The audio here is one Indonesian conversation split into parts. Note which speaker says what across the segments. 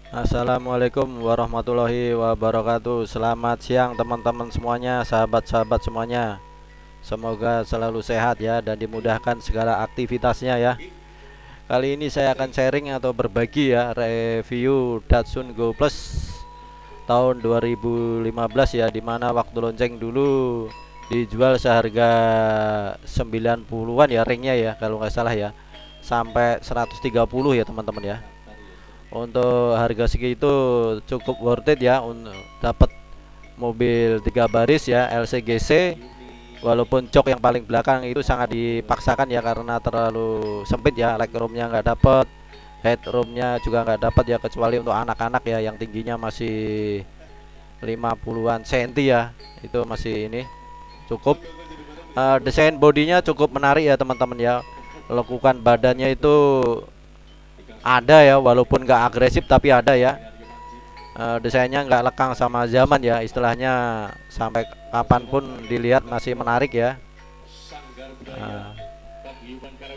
Speaker 1: Assalamualaikum warahmatullahi wabarakatuh. Selamat siang teman-teman semuanya, sahabat-sahabat semuanya. Semoga selalu sehat ya dan dimudahkan segala aktivitasnya ya. Kali ini saya akan sharing atau berbagi ya review Datsun Go Plus tahun 2015 ya, dimana waktu lonceng dulu dijual seharga 90-an ya ringnya ya kalau nggak salah ya, sampai 130 ya teman-teman ya. Untuk harga segitu cukup worth it ya, untuk dapat mobil 3 baris ya LCGC, walaupun jok yang paling belakang itu sangat dipaksakan ya karena terlalu sempit ya, legroomnya nggak dapat, headroomnya juga nggak dapat ya, kecuali untuk anak-anak ya yang tingginya masih 50-an senti ya, itu masih ini cukup. Desain bodinya cukup menarik ya teman-teman ya, lekukan badannya itu ada ya, walaupun nggak agresif tapi ada ya. Desainnya nggak lekang sama zaman ya, istilahnya sampai kapanpun dilihat masih menarik ya. uh,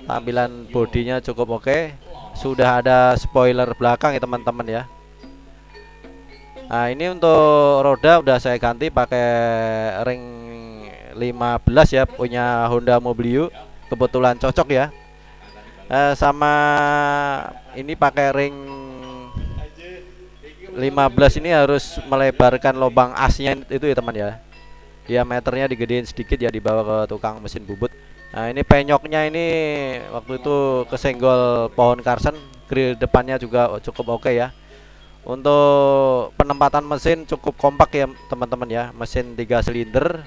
Speaker 1: Tampilan bodinya cukup oke. Sudah ada spoiler belakang ya teman-teman ya. Nah ini untuk roda udah saya ganti pakai ring 15 ya, punya Honda Mobilio, kebetulan cocok ya. Sama ini pakai ring 15 ini harus melebarkan lubang asnya itu ya teman ya, diameternya digedein sedikit ya, dibawa ke tukang mesin bubut. Nah ini penyoknya ini waktu itu kesenggol pohon karsen. Grill depannya juga cukup oke ya. Untuk penempatan mesin cukup kompak ya teman-teman ya, mesin 3 silinder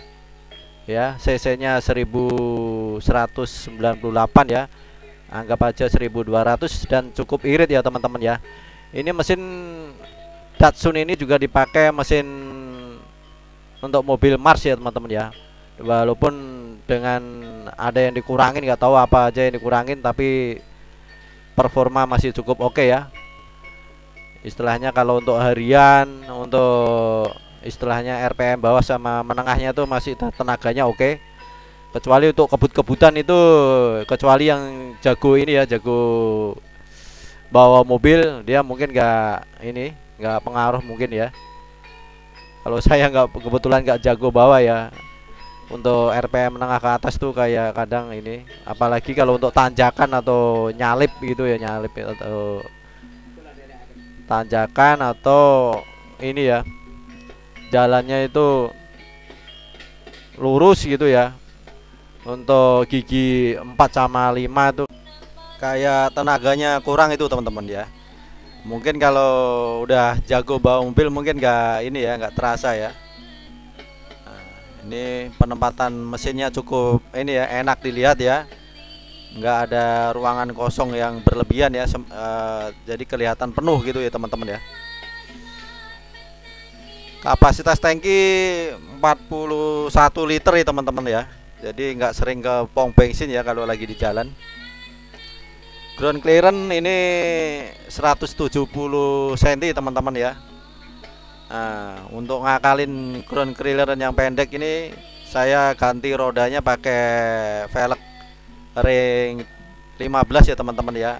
Speaker 1: ya, cc nya 1198 ya, anggap aja 1200, dan cukup irit ya teman-teman ya. Ini mesin Datsun ini juga dipakai mesin untuk mobil Mars ya teman-teman ya, walaupun dengan ada yang dikurangin, nggak tahu apa aja yang dikurangin, tapi performa masih cukup oke ya. Istilahnya kalau untuk harian, untuk istilahnya RPM bawah sama menengahnya tuh masih tenaganya oke. Kecuali untuk kebut-kebutan itu, kecuali yang jago ini ya, jago bawa mobil, dia mungkin nggak pengaruh mungkin ya. Kalau saya nggak, kebetulan nggak jago bawa ya. Untuk RPM menengah ke atas tuh kayak kadang ini, apalagi kalau untuk tanjakan atau nyalip gitu ya, nyalip atau tanjakan atau ini ya, jalannya itu lurus gitu ya. Untuk gigi 4 sama 5 tuh kayak tenaganya kurang itu teman-teman ya. Mungkin kalau udah jago bawa mobil mungkin nggak ini ya, nggak terasa ya. Nah, ini penempatan mesinnya cukup ini ya, enak dilihat ya, nggak ada ruangan kosong yang berlebihan ya. Jadi kelihatan penuh gitu ya teman-teman ya. Kapasitas tangki 41 liter ya teman-teman ya, jadi nggak sering ke pom bensin ya kalau lagi di jalan. Ground clearance ini 170 cm teman-teman ya. Nah, untuk ngakalin ground clearance yang pendek ini, saya ganti rodanya pakai velg ring 15 ya teman-teman ya.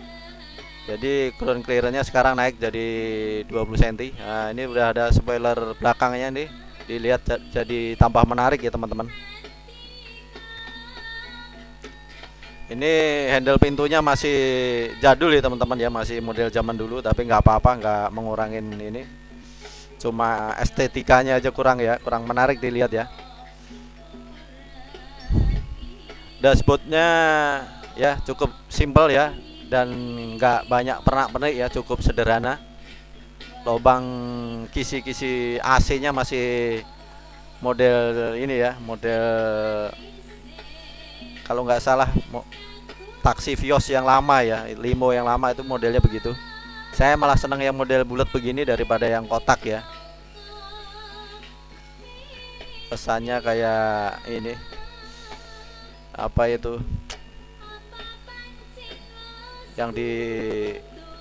Speaker 1: Jadi ground clearance-nya sekarang naik jadi 20 cm. Nah, ini udah ada spoiler belakangnya nih, dilihat jadi tambah menarik ya teman-teman. Ini handle pintunya masih jadul ya teman-teman ya, masih model zaman dulu, tapi nggak apa-apa, nggak mengurangin ini, cuma estetikanya aja kurang ya, kurang menarik dilihat ya. Dashboardnya ya cukup simpel ya, dan nggak banyak pernak-pernik ya, cukup sederhana. Lubang kisi-kisi AC-nya masih model ini ya, model kalau nggak salah taksi Vios yang lama ya, limo yang lama itu modelnya begitu. Saya malah senang yang model bulat begini daripada yang kotak ya. Pesannya kayak ini, apa itu yang di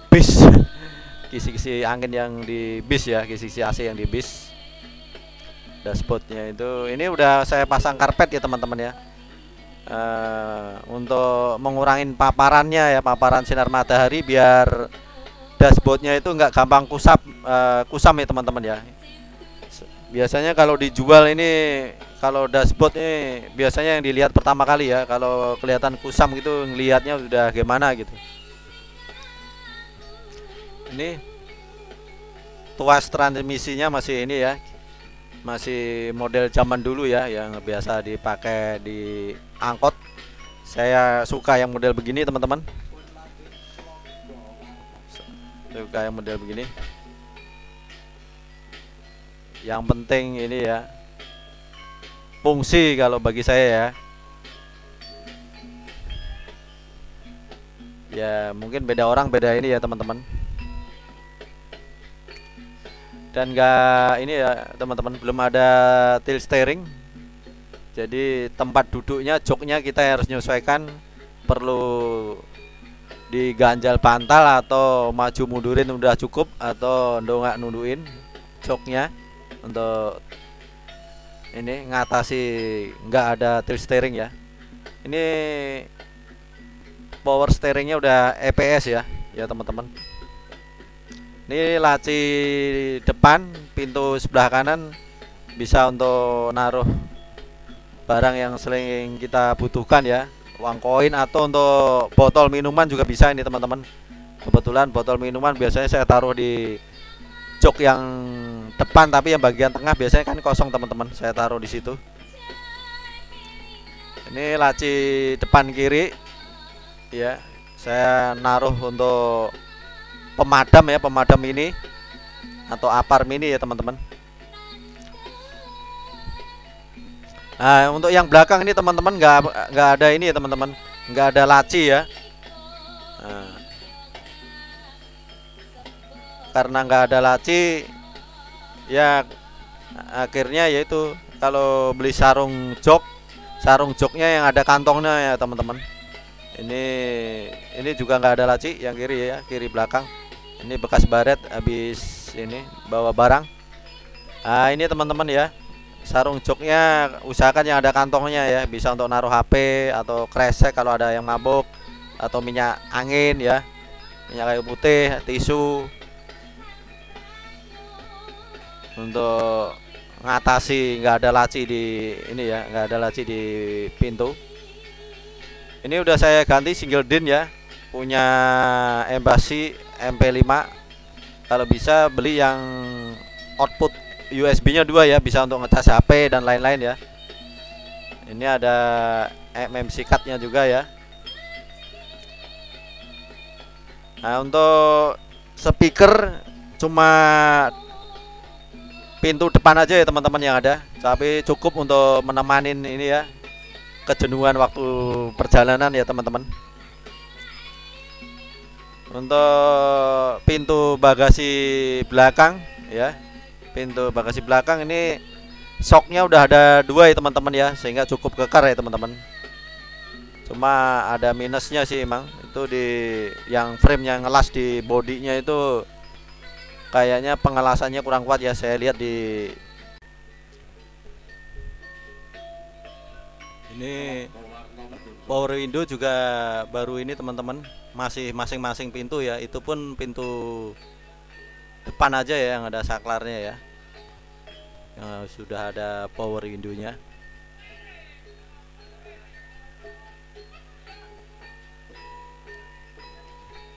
Speaker 1: bis, kisi-kisi angin yang di bis ya, kisi-kisi AC yang di bis. Dashboardnya itu ini udah saya pasang karpet ya teman-teman ya, untuk mengurangi paparannya ya, paparan sinar matahari, biar dashboardnya itu nggak gampang kusam ya teman-teman ya. Biasanya kalau dijual ini, kalau dashboard ini biasanya yang dilihat pertama kali ya. Kalau kelihatan kusam gitu, ngelihatnya udah gimana gitu. Ini tuas transmisinya masih ini ya, masih model zaman dulu ya, yang biasa dipakai di angkot. Saya suka yang model begini teman-teman, suka yang model begini. Yang penting ini ya, fungsi kalau bagi saya ya. Ya mungkin beda orang beda ini ya teman-teman. Dan enggak ini ya teman-teman, belum ada tilt steering. Jadi tempat duduknya, joknya kita harus menyesuaikan, perlu diganjal bantal atau maju mundurin udah cukup, atau nggak nunduin joknya untuk ini ngatasi nggak ada tilt steering ya. Ini power steeringnya udah EPS ya teman-teman. Ini laci depan, pintu sebelah kanan bisa untuk naruh barang yang sering kita butuhkan ya, uang koin atau untuk botol minuman juga bisa ini teman-teman. Kebetulan botol minuman biasanya saya taruh di jok yang depan, tapi yang bagian tengah biasanya kan kosong teman-teman, saya taruh di situ. Ini laci depan kiri ya, saya naruh untuk pemadam ya, pemadam mini atau apar mini ya teman-teman. Nah untuk yang belakang ini teman-teman nggak ada ini ya teman-teman, nggak ada laci ya. Nah, karena nggak ada laci ya, akhirnya yaitu kalau beli sarung joknya yang ada kantongnya ya teman-teman. Ini juga nggak ada laci yang kiri ya, kiri belakang. Ini bekas baret habis ini bawa barang. Nah ini teman-teman ya, sarung joknya usahakan yang ada kantongnya ya, bisa untuk naruh HP atau kresek kalau ada yang mabuk, atau minyak angin ya, minyak kayu putih, tisu, untuk ngatasi nggak ada laci di ini ya, nggak ada laci di pintu. Ini udah saya ganti single din ya, punya Embassy MP5. Kalau bisa beli yang output USB-nya 2 ya, bisa untuk ngecas HP dan lain-lain ya. Ini ada MMC card-nya juga ya. Nah untuk speaker cuma pintu depan aja ya teman-teman yang ada, tapi cukup untuk menemanin ini ya, kejenuhan waktu perjalanan ya teman-teman. Untuk pintu bagasi belakang ya, pintu bagasi belakang ini shocknya udah ada 2 ya teman-teman ya, sehingga cukup kekar ya teman-teman. Cuma ada minusnya sih emang, itu di yang frame yang ngelas di bodinya itu kayaknya pengelasannya kurang kuat ya, saya lihat di ini power window juga baru ini teman-teman, masih masing-masing pintu ya, itu pun pintu depan aja ya yang ada saklarnya ya, yang sudah ada power window-nya.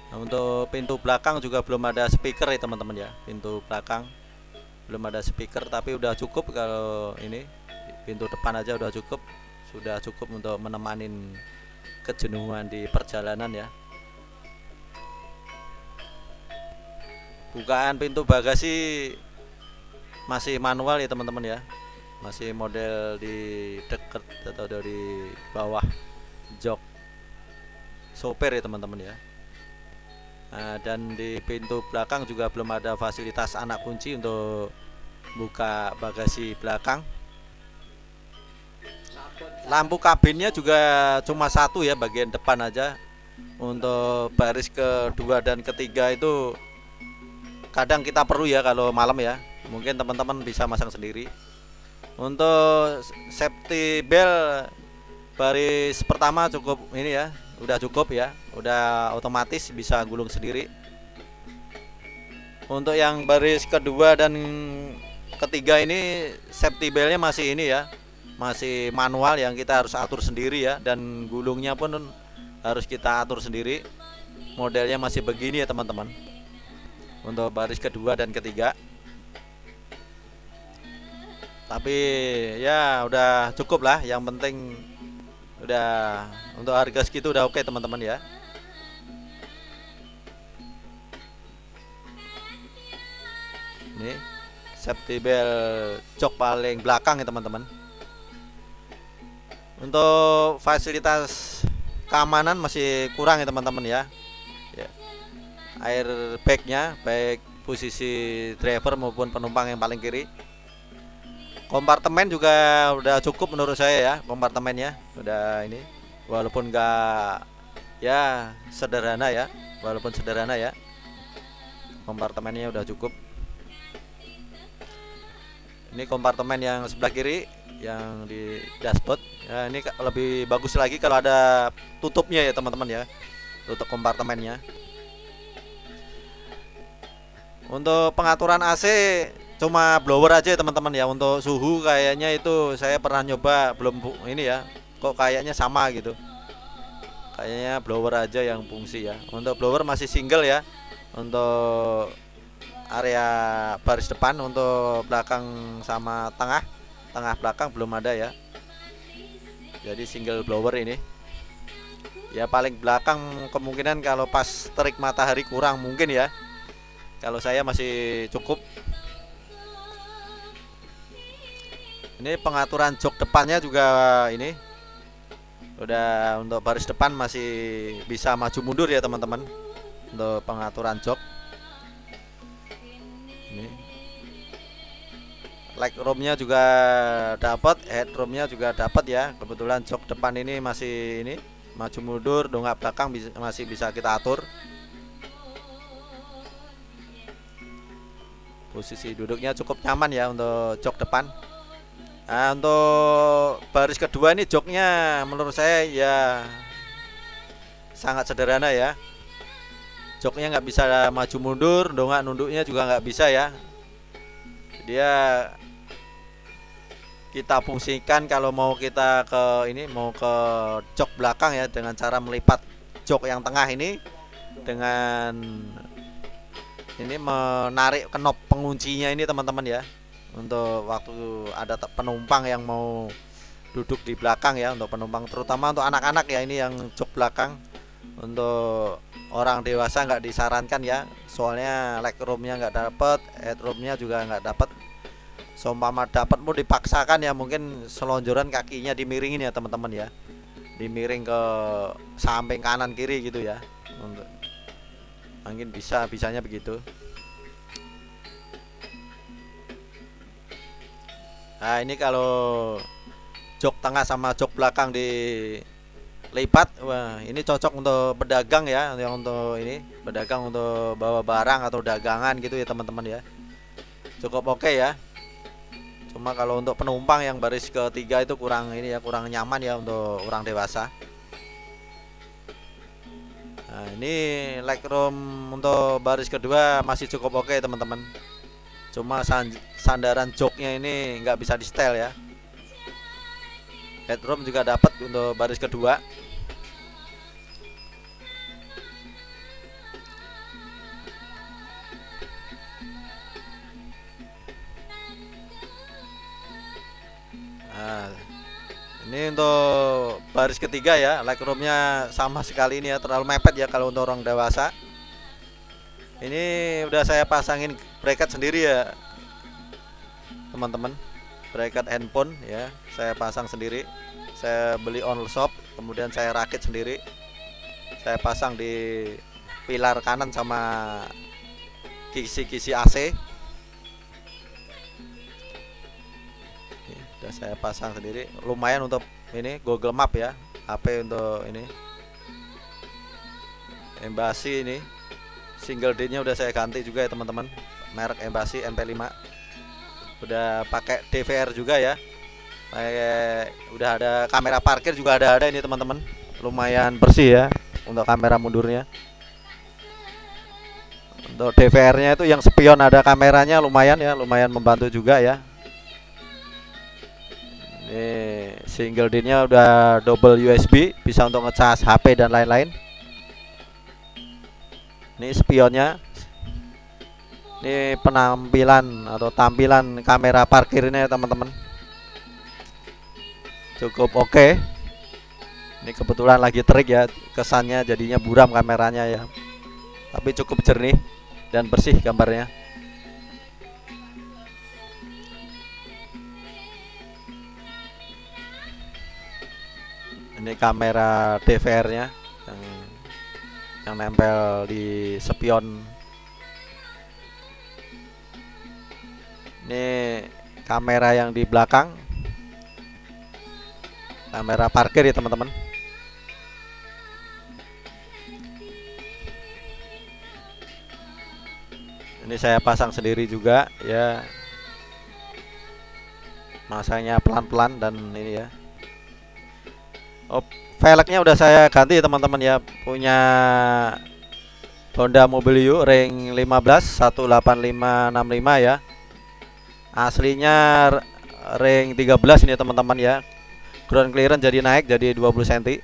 Speaker 1: Nah, untuk pintu belakang juga belum ada speaker ya teman-teman ya, pintu belakang belum ada speaker, tapi udah cukup. Kalau ini pintu depan aja udah cukup, sudah cukup untuk menemanin kejenuhan di perjalanan ya. Bukaan pintu bagasi masih manual ya teman-teman ya, masih model di dekat atau dari bawah jok sopir ya teman-teman ya. Nah, dan di pintu belakang juga belum ada fasilitas anak kunci untuk buka bagasi belakang. Lampu kabinnya juga cuma 1 ya, bagian depan aja. Untuk baris kedua dan ketiga itu kadang kita perlu ya kalau malam ya, mungkin teman-teman bisa masang sendiri. Untuk safety belt baris pertama cukup ini ya, udah cukup ya, udah otomatis bisa gulung sendiri. Untuk yang baris kedua dan ketiga ini safety beltnya masih ini ya, masih manual yang kita harus atur sendiri ya, dan gulungnya pun harus kita atur sendiri. Modelnya masih begini ya teman-teman, untuk baris kedua dan ketiga. Tapi ya udah cukup lah, yang penting udah untuk harga segitu udah oke teman-teman ya. Ini safety belt jok paling belakang ya teman-teman. Untuk fasilitas keamanan masih kurang ya teman-teman ya. Airbagnya baik posisi driver maupun penumpang yang paling kiri. Kompartemen juga udah cukup menurut saya ya, kompartemennya udah ini, walaupun enggak ya sederhana ya, walaupun sederhana ya, kompartemennya udah cukup. Ini kompartemen yang sebelah kiri yang di dashboard ya, ini lebih bagus lagi kalau ada tutupnya ya teman-teman ya, tutup kompartemennya. Untuk pengaturan AC cuma blower aja ya teman-teman ya. Untuk suhu kayaknya itu saya pernah nyoba belum ini ya, kok kayaknya sama gitu, kayaknya blower aja yang fungsi ya. Untuk blower masih single ya, untuk area baris depan. Untuk belakang sama tengah belakang belum ada ya, jadi single blower ini ya. Paling belakang kemungkinan kalau pas terik matahari kurang mungkin ya, kalau saya masih cukup. Ini pengaturan jok depannya juga ini udah, untuk baris depan masih bisa maju mundur ya teman-teman, untuk pengaturan jok. Ini legroomnya juga dapat, headroomnya juga dapat ya. Kebetulan jok depan ini masih ini maju mundur, dongak belakang masih bisa kita atur. Posisi duduknya cukup nyaman ya untuk jok depan. Nah, untuk baris kedua ini joknya menurut saya ya sangat sederhana ya. Joknya nggak bisa maju mundur, dongak nunduknya juga nggak bisa ya. Dia kita fungsikan kalau mau kita ke ini, mau ke jok belakang ya, dengan cara melipat jok yang tengah ini dengan ini menarik knop penguncinya ini teman-teman ya, untuk waktu ada penumpang yang mau duduk di belakang ya, untuk penumpang terutama untuk anak-anak ya, ini yang jok belakang. Untuk orang dewasa nggak disarankan ya, soalnya legroomnya nggak dapet, headroomnya juga nggak dapet. Seumpama dapat mau dipaksakan ya, mungkin selonjoran kakinya dimiringin ya teman-teman ya, dimiring ke samping kanan kiri gitu ya, untuk mungkin bisanya begitu. Nah ini kalau jok tengah sama jok belakang dilipat, wah ini cocok untuk pedagang ya, yang untuk ini pedagang untuk bawa barang atau dagangan gitu ya teman-teman ya, cukup oke ya. Cuma kalau untuk penumpang yang baris ketiga itu kurang ini ya, kurang nyaman ya untuk orang dewasa. Nah ini legroom untuk baris kedua masih cukup oke teman-teman. Cuma sandaran joknya ini nggak bisa di setel ya. Headroom juga dapat untuk baris kedua. Nah ini untuk baris ketiga ya, legroomnya sama sekali ini ya, terlalu mepet ya kalau untuk orang dewasa. Ini udah saya pasangin bracket sendiri ya teman-teman, bracket handphone ya, saya pasang sendiri. Saya beli online shop, kemudian saya rakit sendiri, saya pasang di pilar kanan sama kisi-kisi AC. Udah saya pasang sendiri, lumayan untuk ini Google Map ya, HP untuk ini. Embassy ini single D-nya udah saya ganti juga ya teman-teman, merek Embassy MP5. Udah pakai DVR juga ya, udah ada kamera parkir juga ada ini teman-teman, lumayan bersih ya untuk kamera mundurnya. Untuk DVR-nya itu yang spion ada kameranya, lumayan ya, lumayan membantu juga ya. Ini single DIN-nya udah double USB, bisa untuk ngecas HP dan lain-lain. Ini spionnya. Ini penampilan atau tampilan kamera parkirnya ya teman-teman. Cukup oke. Ini kebetulan lagi terik ya, kesannya jadinya buram kameranya ya. Tapi cukup jernih dan bersih gambarnya. Ini kamera DVR-nya yang nempel di spion. Ini kamera yang di belakang, kamera parkir ya teman-teman. Ini saya pasang sendiri juga ya, masangnya pelan-pelan dan ini ya. Oh, velgnya udah saya ganti ya teman-teman ya, punya Honda Mobilio ring 15 18565 ya. Aslinya ring 13 ini teman-teman ya. Ground clearance jadi naik jadi 20 cm.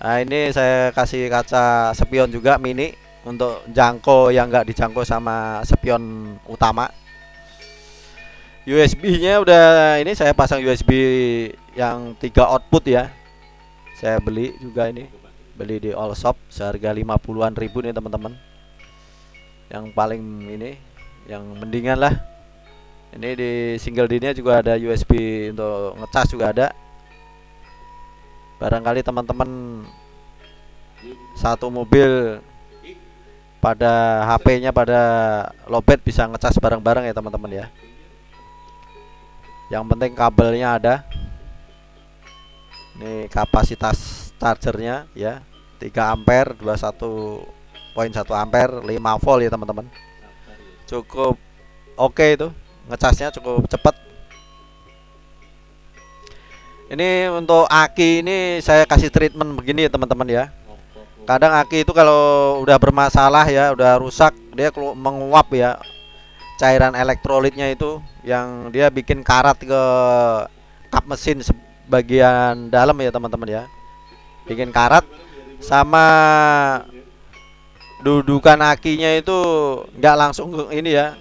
Speaker 1: Nah, ini saya kasih kaca spion juga mini untuk jangkau yang enggak dijangkau sama spion utama. USB-nya udah ini saya pasang USB yang 3 output ya. Saya beli juga ini, beli di all shop seharga 50-an ribu nih teman-teman. Yang paling ini, yang mendingan lah. Ini di single DIN-nya juga ada USB untuk ngecas juga ada. Barangkali teman-teman satu mobil pada HP-nya pada lowbat bisa ngecas bareng-bareng ya teman-teman ya. Yang penting kabelnya ada. Ini kapasitas chargernya ya, 3 ampere 21,1 ampere 5 volt ya teman-teman. Cukup oke itu, ngecasnya cukup cepat. Ini untuk aki ini saya kasih treatment begini ya teman-teman ya. Kadang aki itu kalau udah bermasalah ya, udah rusak, dia menguap ya cairan elektrolitnya itu, yang dia bikin karat ke kap mesin bagian dalam ya teman-teman ya, bikin karat. Sama dudukan akinya itu nggak langsung ke ini ya,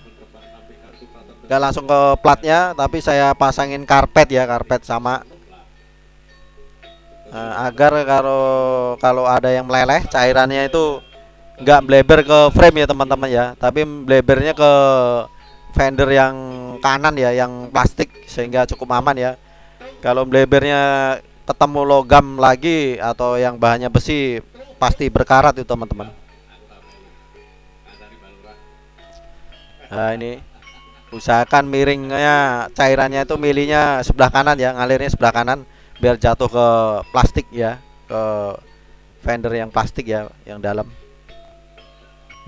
Speaker 1: nggak langsung ke platnya, tapi saya pasangin karpet ya, karpet sama agar kalau ada yang meleleh cairannya itu nggak bleber ke frame ya teman-teman ya, tapi blebernya ke fender yang kanan ya, yang plastik, sehingga cukup aman ya. Kalau blebernya ketemu logam lagi atau yang bahannya besi pasti berkarat itu teman-teman. Nah, ini usahakan miringnya, cairannya itu milinya sebelah kanan ya, ngalirnya sebelah kanan biar jatuh ke plastik ya, ke fender yang plastik ya, yang dalam.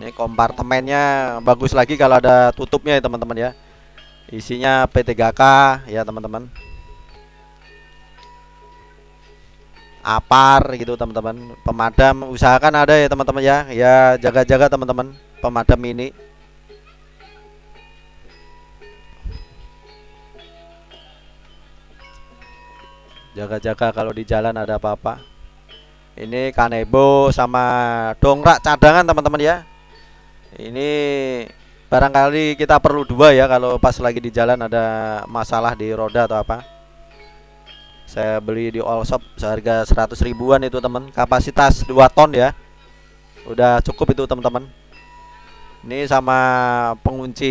Speaker 1: Ini kompartemennya bagus lagi kalau ada tutupnya ya teman-teman ya. Isinya P3K ya teman-teman. Apar gitu teman-teman. Pemadam usahakan ada ya teman-teman ya. Ya jaga-jaga teman-teman, pemadam ini. Jaga-jaga kalau di jalan ada apa-apa. Ini kanebo sama dongkrak cadangan teman-teman ya. Ini barangkali kita perlu 2 ya kalau pas lagi di jalan ada masalah di roda atau apa. Saya beli di all shop seharga 100 ribuan itu teman, kapasitas 2 ton ya, udah cukup itu teman-teman. Ini sama pengunci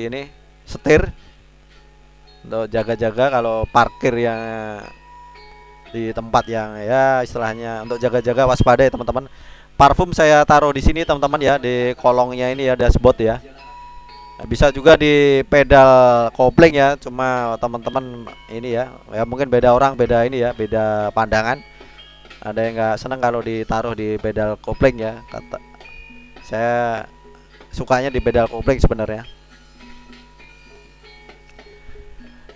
Speaker 1: ini setir untuk jaga-jaga kalau parkir yang di tempat yang ya istilahnya untuk jaga-jaga, waspada ya teman-teman. Parfum saya taruh di sini teman-teman ya, di kolongnya ini ya, dashboard ya. Bisa juga di pedal kopling ya, cuma teman-teman ini ya, ya mungkin beda orang, beda ini ya, beda pandangan. Ada yang nggak senang kalau ditaruh di pedal kopling ya, kata saya sukanya di pedal kopling sebenarnya.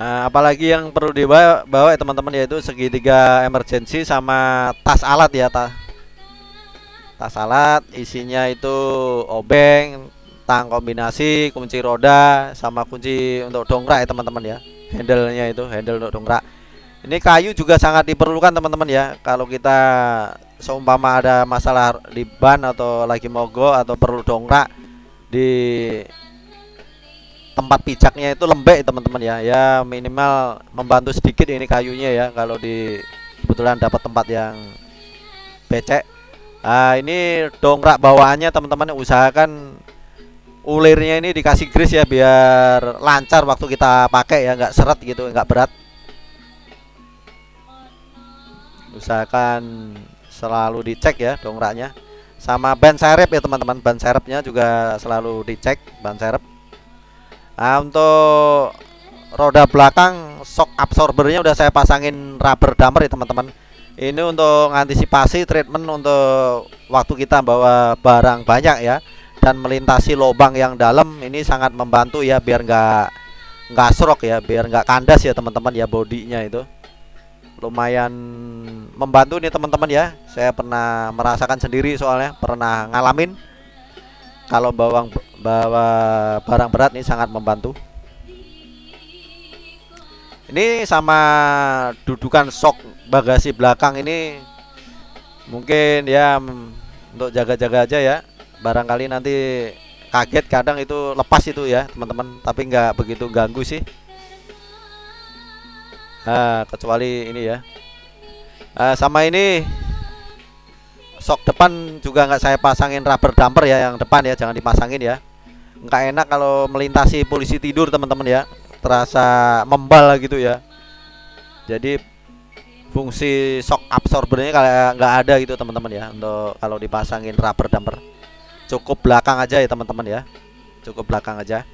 Speaker 1: Nah, apalagi yang perlu dibawa ya teman-teman, yaitu segitiga emergency sama tas alat ya, tas alat isinya itu obeng, stang kombinasi, kunci roda sama kunci untuk dongkrak ya teman-teman ya. Handle-nya itu, handle untuk dongkrak. Ini kayu juga sangat diperlukan teman-teman ya. Kalau kita seumpama ada masalah di ban atau lagi mogok atau perlu dongkrak di tempat pijaknya itu lembek teman-teman ya. Ya minimal membantu sedikit ini kayunya ya kalau di kebetulan dapat tempat yang becek. Nah, ini dongkrak bawaannya teman-teman, usahakan ulirnya ini dikasih grease ya biar lancar waktu kita pakai ya, nggak seret gitu, nggak berat. Usahakan selalu dicek ya dongkraknya. Sama ban serep ya teman-teman, ban serepnya juga selalu dicek ban serep. Nah, untuk roda belakang shock absorbernya udah saya pasangin rubber damper ya teman-teman. Ini untuk mengantisipasi treatment untuk waktu kita bawa barang banyak ya dan melintasi lubang yang dalam. Ini sangat membantu ya biar nggak serok ya, biar nggak kandas ya teman-teman ya. Bodinya itu lumayan membantu nih teman-teman ya. Saya pernah merasakan sendiri, soalnya pernah ngalamin kalau bawa barang berat ini sangat membantu. Ini sama dudukan shock bagasi belakang ini mungkin ya untuk jaga-jaga aja ya. Barangkali nanti kaget kadang itu lepas itu ya teman-teman, tapi nggak begitu ganggu sih. Nah, kecuali ini ya. Sama ini shock depan juga nggak saya pasangin rubber damper ya, yang depan ya jangan dipasangin ya. Nggak enak kalau melintasi polisi tidur teman-teman ya, terasa membal gitu ya. Jadi fungsi shock absorbernya kayak nggak ada gitu teman-teman ya untuk kalau dipasangin rubber damper. Cukup belakang aja ya teman-teman ya, cukup belakang aja,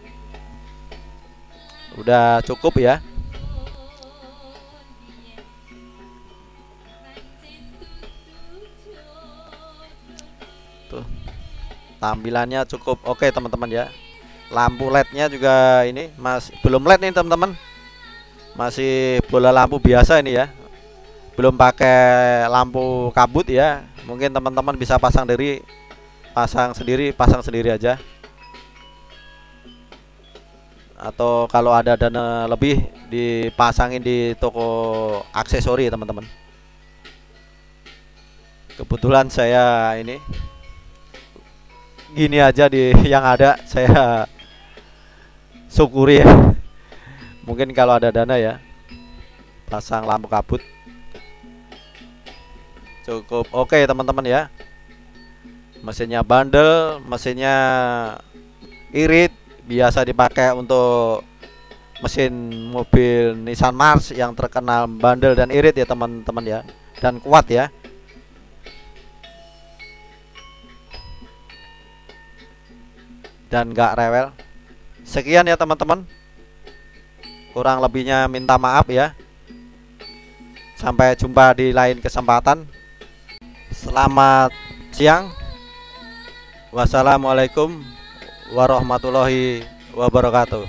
Speaker 1: udah cukup ya. Tuh, tampilannya cukup oke teman-teman ya. Lampu LED-nya juga ini masih belum LED nih teman-teman, masih bola lampu biasa ini ya, belum pakai lampu kabut ya. Mungkin teman-teman bisa pasang sendiri aja, atau kalau ada dana lebih dipasangin di toko aksesori teman-teman. Kebetulan saya ini gini aja di yang ada, saya syukuri ya. Mungkin kalau ada dana ya pasang lampu kabut. Cukup oke teman-teman ya. Mesinnya bandel, mesinnya irit, biasa dipakai untuk mesin mobil Nissan Mars yang terkenal bandel dan irit ya teman-teman ya, dan kuat ya. Dan gak rewel. Sekian ya teman-teman, kurang lebihnya minta maaf ya. Sampai jumpa di lain kesempatan. Selamat siang. Wassalamualaikum warahmatullahi wabarakatuh.